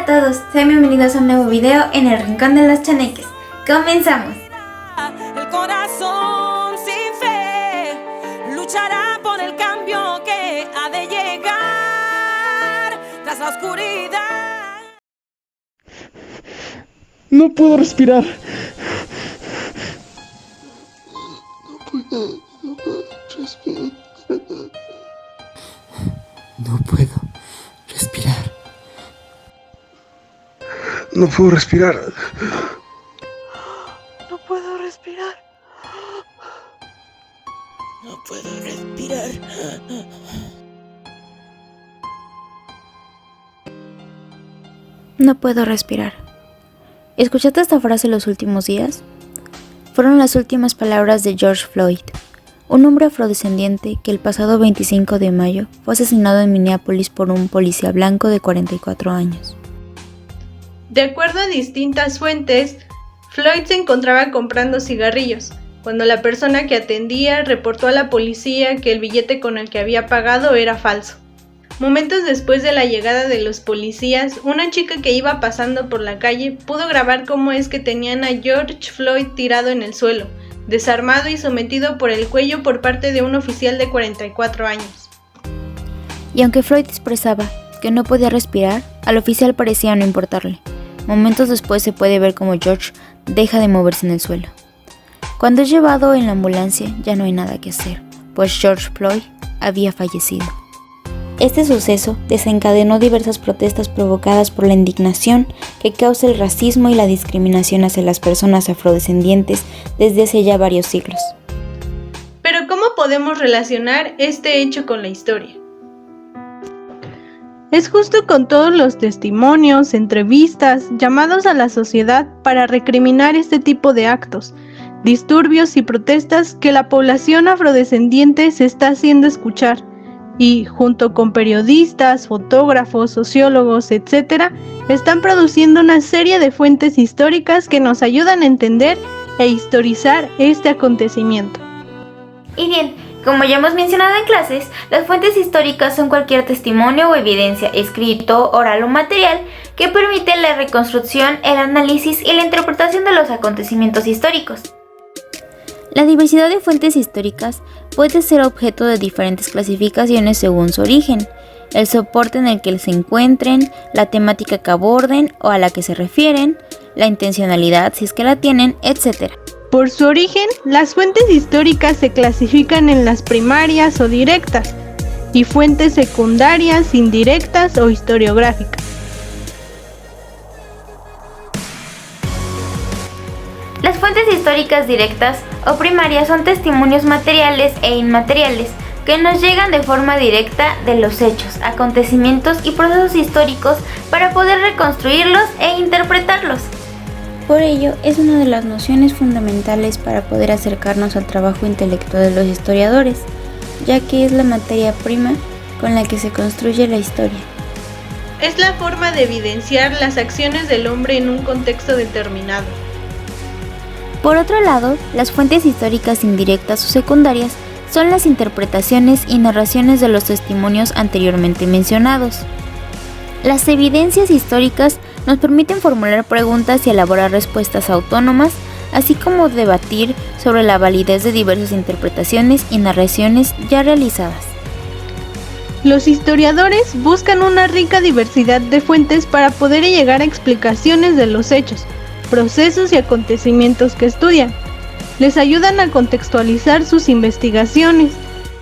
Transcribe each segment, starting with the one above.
a todos, sean bienvenidos a un nuevo video en el Rincón de los Chaneques. ¡Comenzamos! El corazón sin fe luchará por el cambio que ha de llegar tras la oscuridad. No puedo respirar. No puedo respirar. No puedo respirar. No puedo respirar. No puedo respirar. No puedo respirar. ¿Escuchaste esta frase los últimos días? Fueron las últimas palabras de George Floyd, un hombre afrodescendiente que el pasado 25 de mayo fue asesinado en Minneapolis por un policía blanco de 44 años. De acuerdo a distintas fuentes, Floyd se encontraba comprando cigarrillos, cuando la persona que atendía reportó a la policía que el billete con el que había pagado era falso. Momentos después de la llegada de los policías, una chica que iba pasando por la calle pudo grabar cómo es que tenían a George Floyd tirado en el suelo, desarmado y sometido por el cuello por parte de un oficial de 44 años. Y aunque Floyd expresaba que no podía respirar, al oficial parecía no importarle. Momentos después se puede ver cómo George deja de moverse en el suelo. Cuando es llevado en la ambulancia ya no hay nada que hacer, pues George Floyd había fallecido. Este suceso desencadenó diversas protestas provocadas por la indignación que causa el racismo y la discriminación hacia las personas afrodescendientes desde hace ya varios siglos. Pero ¿cómo podemos relacionar este hecho con la historia? Es justo con todos los testimonios, entrevistas, llamados a la sociedad para recriminar este tipo de actos, disturbios y protestas que la población afrodescendiente se está haciendo escuchar. Y, junto con periodistas, fotógrafos, sociólogos, etc., están produciendo una serie de fuentes históricas que nos ayudan a entender e historizar este acontecimiento. Y bien, como ya hemos mencionado en clases, las fuentes históricas son cualquier testimonio o evidencia, escrito, oral o material, que permite la reconstrucción, el análisis y la interpretación de los acontecimientos históricos. La diversidad de fuentes históricas puede ser objeto de diferentes clasificaciones según su origen, el soporte en el que se encuentren, la temática que aborden o a la que se refieren, la intencionalidad si es que la tienen, etc. Por su origen, las fuentes históricas se clasifican en las primarias o directas, y fuentes secundarias, indirectas o historiográficas. Las fuentes históricas directas o primarias son testimonios materiales e inmateriales que nos llegan de forma directa de los hechos, acontecimientos y procesos históricos para poder reconstruirlos e interpretarlos. Por ello, es una de las nociones fundamentales para poder acercarnos al trabajo intelectual de los historiadores, ya que es la materia prima con la que se construye la historia. Es la forma de evidenciar las acciones del hombre en un contexto determinado. Por otro lado, las fuentes históricas indirectas o secundarias son las interpretaciones y narraciones de los testimonios anteriormente mencionados. Las evidencias históricas nos permiten formular preguntas y elaborar respuestas autónomas, así como debatir sobre la validez de diversas interpretaciones y narraciones ya realizadas. Los historiadores buscan una rica diversidad de fuentes para poder llegar a explicaciones de los hechos, procesos y acontecimientos que estudian. Les ayudan a contextualizar sus investigaciones,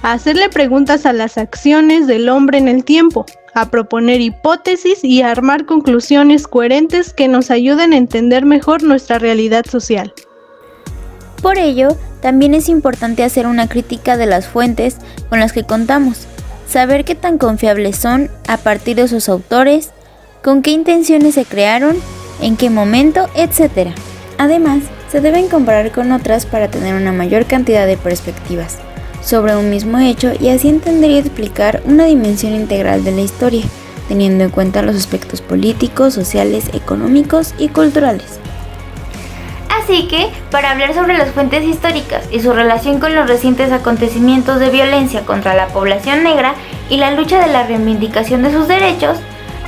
a hacerle preguntas a las acciones del hombre en el tiempo, a proponer hipótesis y a armar conclusiones coherentes que nos ayuden a entender mejor nuestra realidad social. Por ello, también es importante hacer una crítica de las fuentes con las que contamos, saber qué tan confiables son a partir de sus autores, con qué intenciones se crearon, en qué momento, etc. Además, se deben comparar con otras para tener una mayor cantidad de perspectivas sobre un mismo hecho y así entender y explicar una dimensión integral de la historia, teniendo en cuenta los aspectos políticos, sociales, económicos y culturales. Así que, para hablar sobre las fuentes históricas y su relación con los recientes acontecimientos de violencia contra la población negra y la lucha de la reivindicación de sus derechos,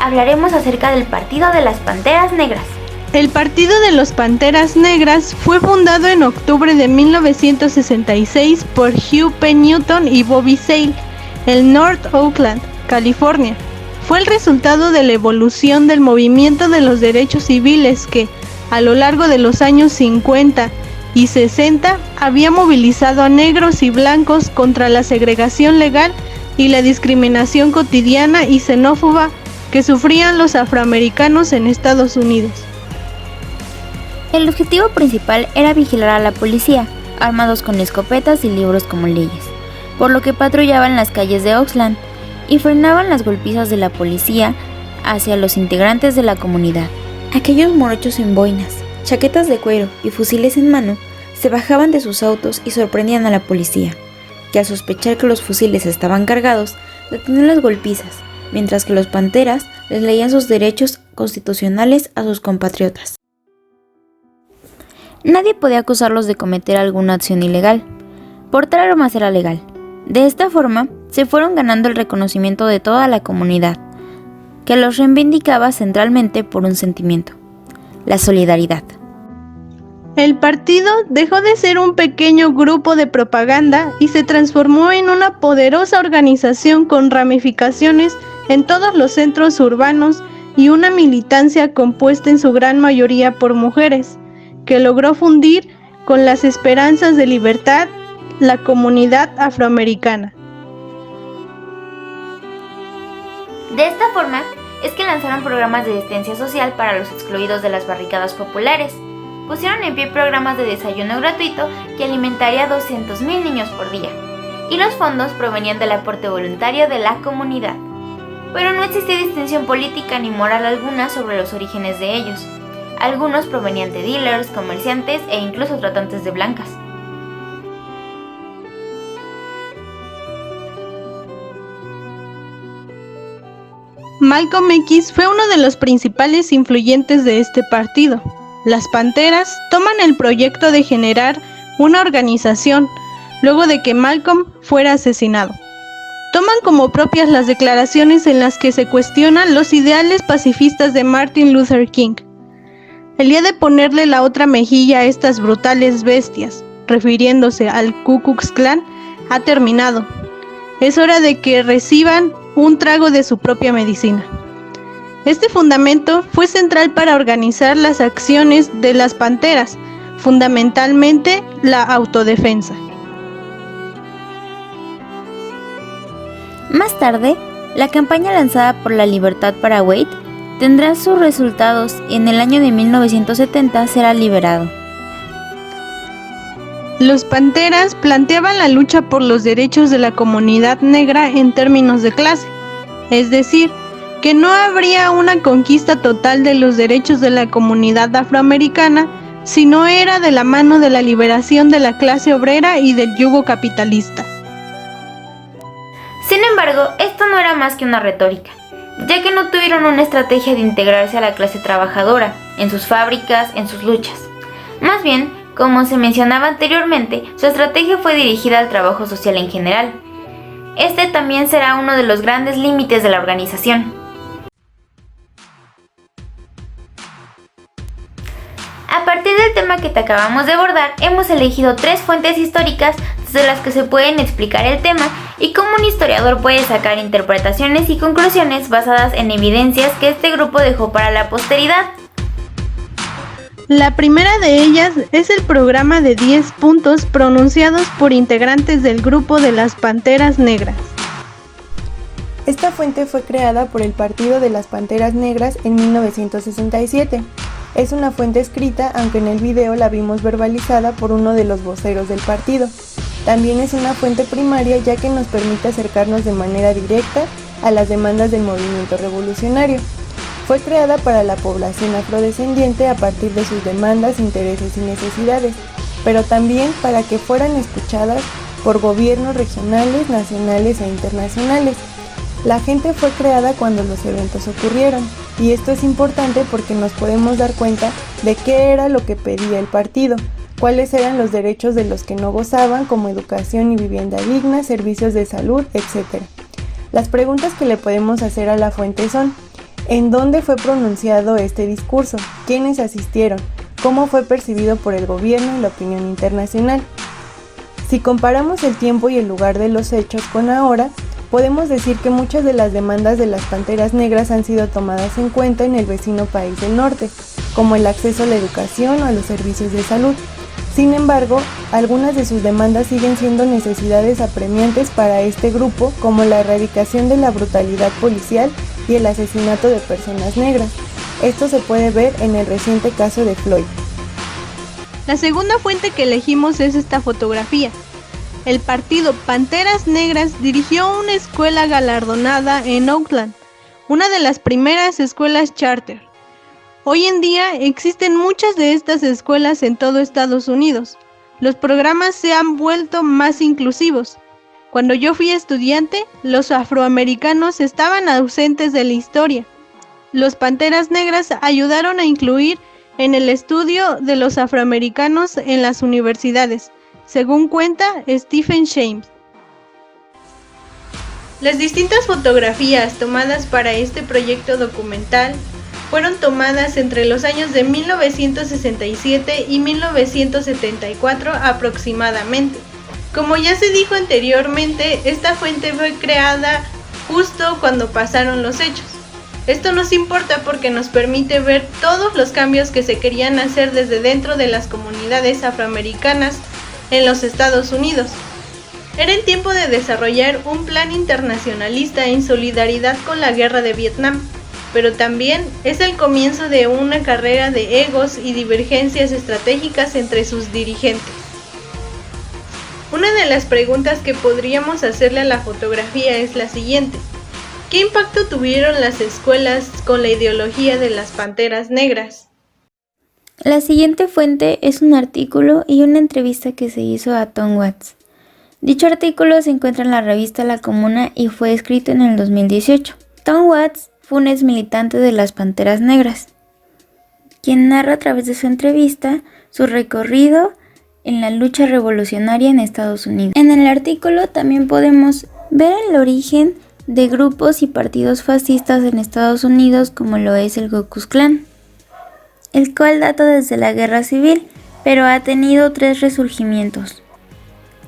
hablaremos acerca del Partido de las Panteras Negras. El Partido de las Panteras Negras fue fundado en octubre de 1966 por Hugh P. Newton y Bobby Seale, en North Oakland, California. Fue el resultado de la evolución del movimiento de los derechos civiles que, a lo largo de los años 50 y 60, había movilizado a negros y blancos contra la segregación legal y la discriminación cotidiana y xenófoba que sufrían los afroamericanos en Estados Unidos. El objetivo principal era vigilar a la policía, armados con escopetas y libros como leyes, por lo que patrullaban las calles de Oakland y frenaban las golpizas de la policía hacia los integrantes de la comunidad. Aquellos morochos en boinas, chaquetas de cuero y fusiles en mano se bajaban de sus autos y sorprendían a la policía, que al sospechar que los fusiles estaban cargados, detenían las golpizas, mientras que los panteras les leían sus derechos constitucionales a sus compatriotas. Nadie podía acusarlos de cometer alguna acción ilegal. Portar armas era legal. De esta forma, se fueron ganando el reconocimiento de toda la comunidad, que los reivindicaba centralmente por un sentimiento: la solidaridad. El partido dejó de ser un pequeño grupo de propaganda y se transformó en una poderosa organización con ramificaciones en todos los centros urbanos y una militancia compuesta en su gran mayoría por mujeres, que logró fundir con las esperanzas de libertad la comunidad afroamericana. De esta forma es que lanzaron programas de asistencia social para los excluidos de las barricadas populares. Pusieron en pie programas de desayuno gratuito que alimentaría a 200,000 niños por día, y los fondos provenían del aporte voluntario de la comunidad. Pero no existía distinción política ni moral alguna sobre los orígenes de ellos. Algunos provenían de dealers, comerciantes e incluso tratantes de blancas. Malcolm X fue uno de los principales influyentes de este partido. Las Panteras toman el proyecto de generar una organización luego de que Malcolm fuera asesinado. Toman como propias las declaraciones en las que se cuestionan los ideales pacifistas de Martin Luther King. El día de ponerle la otra mejilla a estas brutales bestias, refiriéndose al Ku Klux Klan, ha terminado. Es hora de que reciban un trago de su propia medicina. Este fundamento fue central para organizar las acciones de las Panteras, fundamentalmente la autodefensa. Más tarde, la campaña lanzada por la Libertad para Wade tendrá sus resultados y en el año de 1970 será liberado. Los Panteras planteaban la lucha por los derechos de la comunidad negra en términos de clase, es decir, que no habría una conquista total de los derechos de la comunidad afroamericana si no era de la mano de la liberación de la clase obrera y del yugo capitalista. Sin embargo, esto no era más que una retórica, ya que no tuvieron una estrategia de integrarse a la clase trabajadora, en sus fábricas, en sus luchas. Más bien, como se mencionaba anteriormente, su estrategia fue dirigida al trabajo social en general. Este también será uno de los grandes límites de la organización. A partir del tema que te acabamos de abordar, hemos elegido 3 fuentes históricas desde las que se pueden explicar el tema y cómo un historiador puede sacar interpretaciones y conclusiones basadas en evidencias que este grupo dejó para la posteridad. La primera de ellas es el programa de 10 puntos pronunciados por integrantes del grupo de las Panteras Negras. Esta fuente fue creada por el Partido de las Panteras Negras en 1967. Es una fuente escrita, aunque en el video la vimos verbalizada por uno de los voceros del partido. También es una fuente primaria, ya que nos permite acercarnos de manera directa a las demandas del movimiento revolucionario. Fue creada para la población afrodescendiente a partir de sus demandas, intereses y necesidades, pero también para que fueran escuchadas por gobiernos regionales, nacionales e internacionales. La gente fue creada cuando los eventos ocurrieron, y esto es importante porque nos podemos dar cuenta de qué era lo que pedía el partido, cuáles eran los derechos de los que no gozaban, como educación y vivienda digna, servicios de salud, etc. Las preguntas que le podemos hacer a la fuente son: ¿En dónde fue pronunciado este discurso? ¿Quiénes asistieron? ¿Cómo fue percibido por el gobierno y la opinión internacional? Si comparamos el tiempo y el lugar de los hechos con ahora, podemos decir que muchas de las demandas de las Panteras Negras han sido tomadas en cuenta en el vecino país del norte, como el acceso a la educación o a los servicios de salud. Sin embargo, algunas de sus demandas siguen siendo necesidades apremiantes para este grupo, como la erradicación de la brutalidad policial y el asesinato de personas negras. Esto se puede ver en el reciente caso de Floyd. La segunda fuente que elegimos es esta fotografía. El partido Panteras Negras dirigió una escuela galardonada en Oakland, una de las primeras escuelas charter. Hoy en día existen muchas de estas escuelas en todo Estados Unidos. Los programas se han vuelto más inclusivos. Cuando yo fui estudiante, los afroamericanos estaban ausentes de la historia. Los Panteras Negras ayudaron a incluir en el estudio de los afroamericanos en las universidades, según cuenta Stephen James. Las distintas fotografías tomadas para este proyecto documental fueron tomadas entre los años de 1967 y 1974 aproximadamente. Como ya se dijo anteriormente, esta fuente fue creada justo cuando pasaron los hechos. Esto nos importa porque nos permite ver todos los cambios que se querían hacer desde dentro de las comunidades afroamericanas en los Estados Unidos. Era el tiempo de desarrollar un plan internacionalista en solidaridad con la guerra de Vietnam, pero también es el comienzo de una carrera de egos y divergencias estratégicas entre sus dirigentes. Una de las preguntas que podríamos hacerle a la fotografía es la siguiente: ¿qué impacto tuvieron las escuelas con la ideología de las Panteras Negras? La siguiente fuente es un artículo y una entrevista que se hizo a Tom Watts. Dicho artículo se encuentra en la revista La Comuna y fue escrito en el 2018. Tom Watts fue un ex militante de las Panteras Negras, quien narra a través de su entrevista su recorrido en la lucha revolucionaria en Estados Unidos. En el artículo también podemos ver el origen de grupos y partidos fascistas en Estados Unidos, como lo es el Ku Klux Klan, el cual data desde la Guerra Civil, pero ha tenido 3 resurgimientos.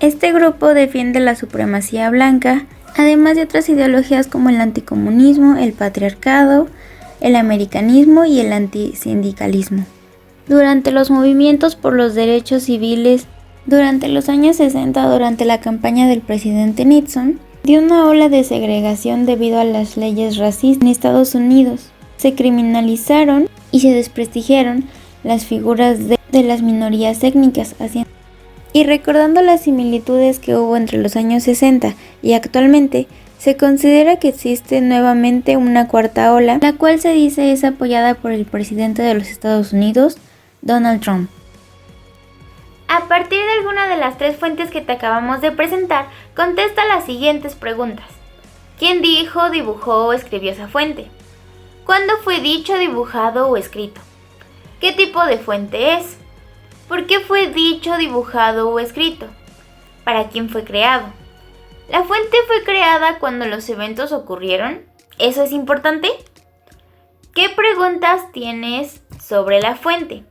Este grupo defiende la supremacía blanca, además de otras ideologías como el anticomunismo, el patriarcado, el americanismo y el antisindicalismo. Durante los movimientos por los derechos civiles, durante los años 60, durante la campaña del presidente Nixon, dio una ola de segregación debido a las leyes racistas en Estados Unidos. Se criminalizaron y se desprestigiaron las figuras de las minorías étnicas, y recordando las similitudes que hubo entre los años 60 y actualmente, se considera que existe nuevamente una cuarta ola, la cual se dice es apoyada por el presidente de los Estados Unidos, Donald Trump. A partir de alguna de las 3 fuentes que te acabamos de presentar, contesta las siguientes preguntas. ¿Quién dijo, dibujó o escribió esa fuente? ¿Cuándo fue dicho, dibujado o escrito? ¿Qué tipo de fuente es? ¿Por qué fue dicho, dibujado o escrito? ¿Para quién fue creado? ¿La fuente fue creada cuando los eventos ocurrieron? ¿Eso es importante? ¿Qué preguntas tienes sobre la fuente?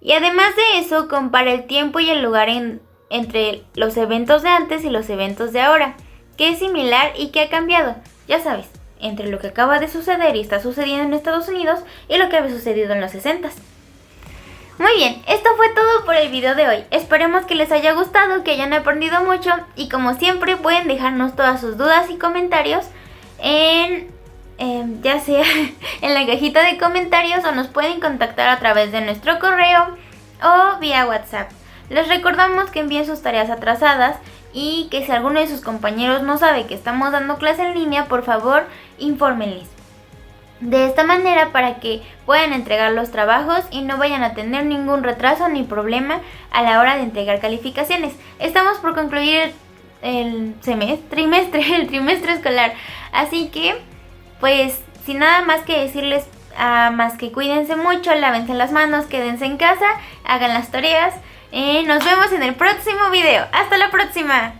Y además de eso, compara el tiempo y el lugar entre los eventos de antes y los eventos de ahora. ¿Qué es similar y qué ha cambiado? Ya sabes, entre lo que acaba de suceder y está sucediendo en Estados Unidos y lo que había sucedido en los 60s. Muy bien, esto fue todo por el video de hoy. Esperemos que les haya gustado, que hayan aprendido mucho y como siempre pueden dejarnos todas sus dudas y comentarios ya sea en la cajita de comentarios o nos pueden contactar a través de nuestro correo o vía WhatsApp. Les recordamos que envíen sus tareas atrasadas y que si alguno de sus compañeros no sabe que estamos dando clase en línea, por favor, infórmenles. De esta manera para que puedan entregar los trabajos y no vayan a tener ningún retraso ni problema a la hora de entregar calificaciones. Estamos por concluir el trimestre escolar, así que pues sin nada más que decirles, más que cuídense mucho, lávense las manos, quédense en casa, hagan las tareas. Nos vemos en el próximo video. ¡Hasta la próxima!